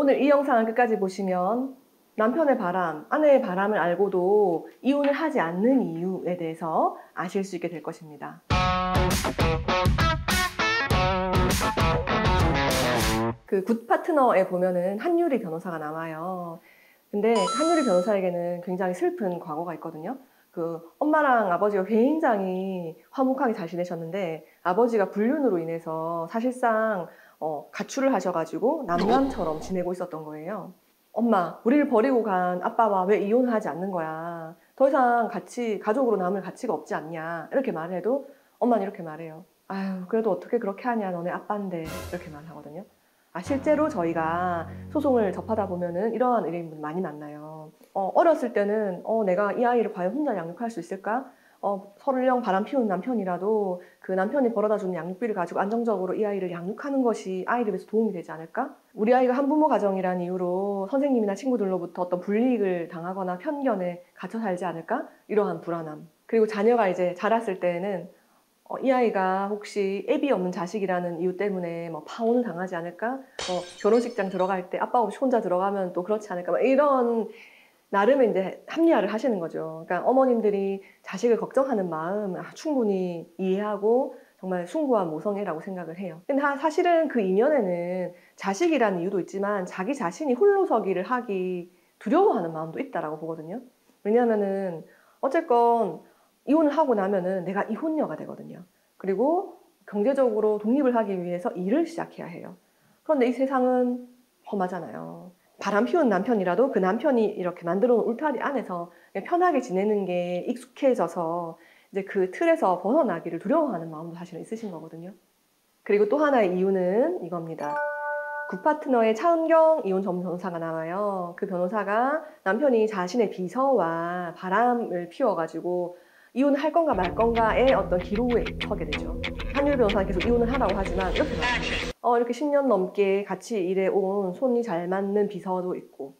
오늘 이 영상을 끝까지 보시면 남편의 바람, 아내의 바람을 알고도 이혼을 하지 않는 이유에 대해서 아실 수 있게 될 것입니다. 그 굿파트너에 보면은 한유리 변호사가 나와요. 근데 한유리 변호사에게는 굉장히 슬픈 과거가 있거든요. 그 엄마랑 아버지가 굉장히 화목하게 잘 지내셨는데 아버지가 불륜으로 인해서 사실상 가출을 하셔가지고 남남처럼 지내고 있었던 거예요. 엄마, 우리를 버리고 간 아빠와 왜 이혼을 하지 않는 거야? 더 이상 같이 가족으로 남을 가치가 없지 않냐? 이렇게 말해도 엄마는 이렇게 말해요. 아유, 그래도 어떻게 그렇게 하냐? 너네 아빠인데. 이렇게 말하거든요. 실제로 저희가 소송을 접하다 보면은 이러한 의뢰인분 많이 만나요. 어렸을 때는 내가 이 아이를 과연 혼자 양육할 수 있을까? 설령 바람 피운 남편이라도 그 남편이 벌어다 주는 양육비를 가지고 안정적으로 이 아이를 양육하는 것이 아이를 위해서 도움이 되지 않을까? 우리 아이가 한부모 가정이라는 이유로 선생님이나 친구들로부터 어떤 불이익을 당하거나 편견에 갇혀 살지 않을까? 이러한 불안함. 그리고 자녀가 이제 자랐을 때에는 이 아이가 혹시 애비 없는 자식이라는 이유 때문에 뭐 파혼을 당하지 않을까? 결혼식장 들어갈 때 아빠 없이 혼자 들어가면 또 그렇지 않을까? 이런 나름의 이제 합리화를 하시는 거죠. 그러니까 어머님들이 자식을 걱정하는 마음 충분히 이해하고 정말 숭고한 모성애라고 생각을 해요. 근데 사실은 그 이면에는 자식이라는 이유도 있지만 자기 자신이 홀로서기를 하기 두려워하는 마음도 있다라고 보거든요. 왜냐하면은 어쨌건 이혼을 하고 나면은 내가 이혼녀가 되거든요. 그리고 경제적으로 독립을 하기 위해서 일을 시작해야 해요. 그런데 이 세상은 험하잖아요. 바람 피운 남편이라도 그 남편이 이렇게 만들어 놓은 울타리 안에서 그냥 편하게 지내는 게 익숙해져서 이제 그 틀에서 벗어나기를 두려워하는 마음도 사실은 있으신 거거든요. 그리고 또 하나의 이유는 이겁니다. 굿파트너의 차은경 이혼 전문 변호사가 나와요. 그 변호사가 남편이 자신의 비서와 바람을 피워가지고 이혼을 할 건가 말 건가의 어떤 기로에 서게 되죠. 한유리 변호사는 계속 이혼을 하라고 하지만 이렇게 말해요. 이렇게 10년 넘게 같이 일해온 손이 잘 맞는 비서도 있고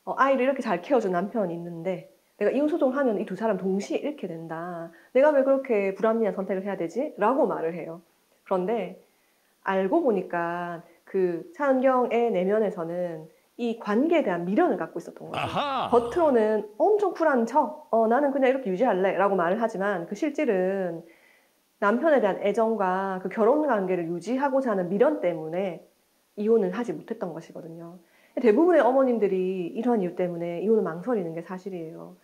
아이를 이렇게 잘 키워준 남편이 있는데 내가 이혼 소송을 하면 이 두 사람 동시에 잃게 된다. 내가 왜 그렇게 불합리한 선택을 해야 되지? 라고 말을 해요. 그런데 알고 보니까 그 차은경의 내면에서는 이 관계에 대한 미련을 갖고 있었던 거죠. 아하. 겉으로는 엄청 쿨한 척, 나는 그냥 이렇게 유지할래 라고 말을 하지만 그 실질은 남편에 대한 애정과 그 결혼 관계를 유지하고자 하는 미련 때문에 이혼을 하지 못했던 것이거든요. 대부분의 어머님들이 이런 이유 때문에 이혼을 망설이는 게 사실이에요.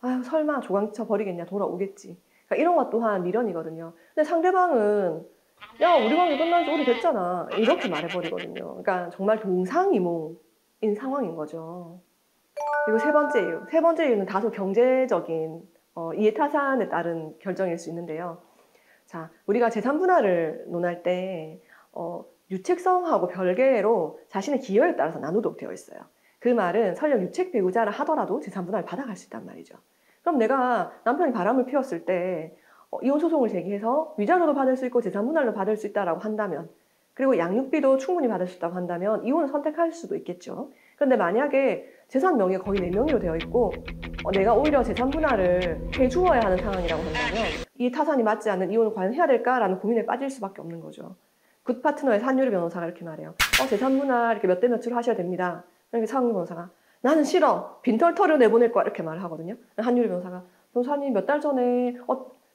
아유, 설마 조강쳐 버리겠냐, 돌아오겠지. 그러니까 이런 것 또한 미련이거든요. 근데 상대방은 야, 우리 관계 끝난 지 오래됐잖아. 이렇게 말해버리거든요. 그러니까 정말 동상이몽인 상황인 거죠. 그리고 세 번째 이유. 세 번째 이유는 다소 경제적인 이해타산에 따른 결정일 수 있는데요. 자, 우리가 재산 분할을 논할 때 유책성하고 별개로 자신의 기여에 따라서 나누도록 되어 있어요. 그 말은 설령 유책 배우자라 하더라도 재산 분할을 받아갈 수 있단 말이죠. 그럼 내가 남편이 바람을 피웠을 때 이혼 소송을 제기해서 위자료도 받을 수 있고 재산 분할도 받을 수 있다라고 한다면, 그리고 양육비도 충분히 받을 수 있다고 한다면 이혼을 선택할 수도 있겠죠. 그런데 만약에 재산 명의가 거의 4명의로 되어 있고 내가 오히려 재산 분할을 해주어야 하는 상황이라고 한다면 이 타산이 맞지 않는 이혼을 과연 해야 될까라는 고민에 빠질 수밖에 없는 거죠. 굿파트너의 한유리 변호사가 이렇게 말해요. 재산 분할 이렇게 몇 대 몇으로 하셔야 됩니다. 그러니까 차은경 변호사가 나는 싫어. 빈털터를 내보낼 거야. 이렇게 말을 하거든요. 한유리 변호사가 변호사님 몇 달 전에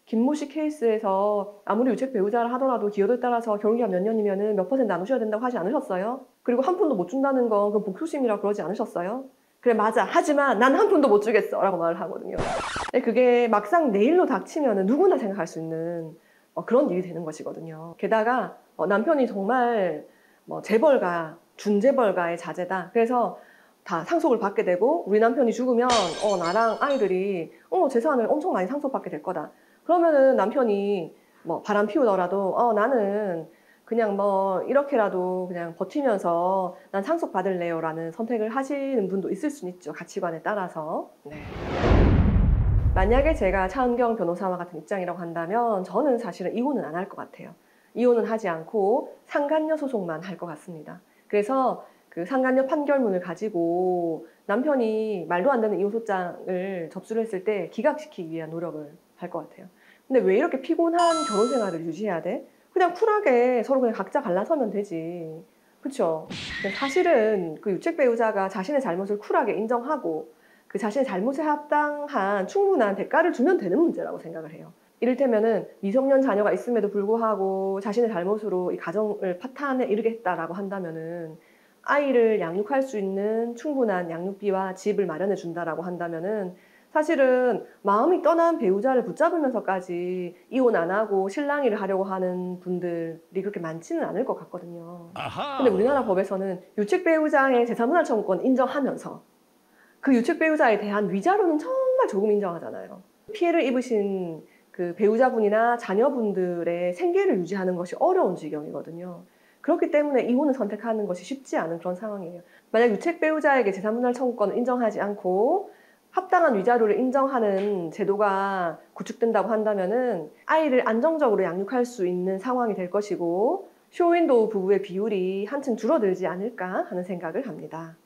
김모 씨 케이스에서 아무리 유책 배우자를 하더라도 기여도에 따라서 결혼기간 몇 년이면은 몇 % 나누셔야 된다고 하지 않으셨어요? 그리고 한 푼도 못 준다는 건 그 복수심이라 그러지 않으셨어요? 그래, 맞아. 하지만 난 한 푼도 못 주겠어. 라고 말을 하거든요. 근데 그게 막상 내일로 닥치면은 누구나 생각할 수 있는 그런 일이 되는 것이거든요. 게다가 남편이 정말 재벌가, 준재벌가의 자제다. 그래서 다 상속을 받게 되고 우리 남편이 죽으면 나랑 아이들이 재산을 엄청 많이 상속받게 될 거다. 그러면은 남편이 바람 피우더라도 나는 그냥 이렇게라도 그냥 버티면서 난 상속 받을래요 라는 선택을 하시는 분도 있을 수는 있죠. 가치관에 따라서. 네. 만약에 제가 차은경 변호사와 같은 입장이라고 한다면 저는 사실은 이혼은 안 할 것 같아요. 이혼은 하지 않고 상간녀 소송만 할 것 같습니다. 그래서 그 상간녀 판결문을 가지고 남편이 말도 안 되는 이혼소장을 접수를 했을 때 기각시키기 위한 노력을 할 것 같아요. 근데 왜 이렇게 피곤한 결혼 생활을 유지해야 돼? 그냥 쿨하게 서로 그냥 각자 갈라서면 되지. 그렇죠. 사실은 그 유책 배우자가 자신의 잘못을 쿨하게 인정하고 그 자신의 잘못에 합당한 충분한 대가를 주면 되는 문제라고 생각을 해요. 이를테면은 미성년 자녀가 있음에도 불구하고 자신의 잘못으로 이 가정을 파탄에 이르게 했다라고 한다면은 아이를 양육할 수 있는 충분한 양육비와 집을 마련해 준다라고 한다면은 사실은 마음이 떠난 배우자를 붙잡으면서까지 이혼 안 하고 실랑이를 하려고 하는 분들이 그렇게 많지는 않을 것 같거든요. 근데 우리나라 법에서는 유책 배우자의 재산분할 청구권 인정하면서 그 유책 배우자에 대한 위자료는 정말 조금 인정하잖아요. 피해를 입으신 그 배우자분이나 자녀분들의 생계를 유지하는 것이 어려운 지경이거든요. 그렇기 때문에 이혼을 선택하는 것이 쉽지 않은 그런 상황이에요. 만약 유책 배우자에게 재산분할 청구권을 인정하지 않고 합당한 위자료를 인정하는 제도가 구축된다고 한다면은 아이를 안정적으로 양육할 수 있는 상황이 될 것이고 쇼윈도우 부부의 비율이 한층 줄어들지 않을까 하는 생각을 합니다.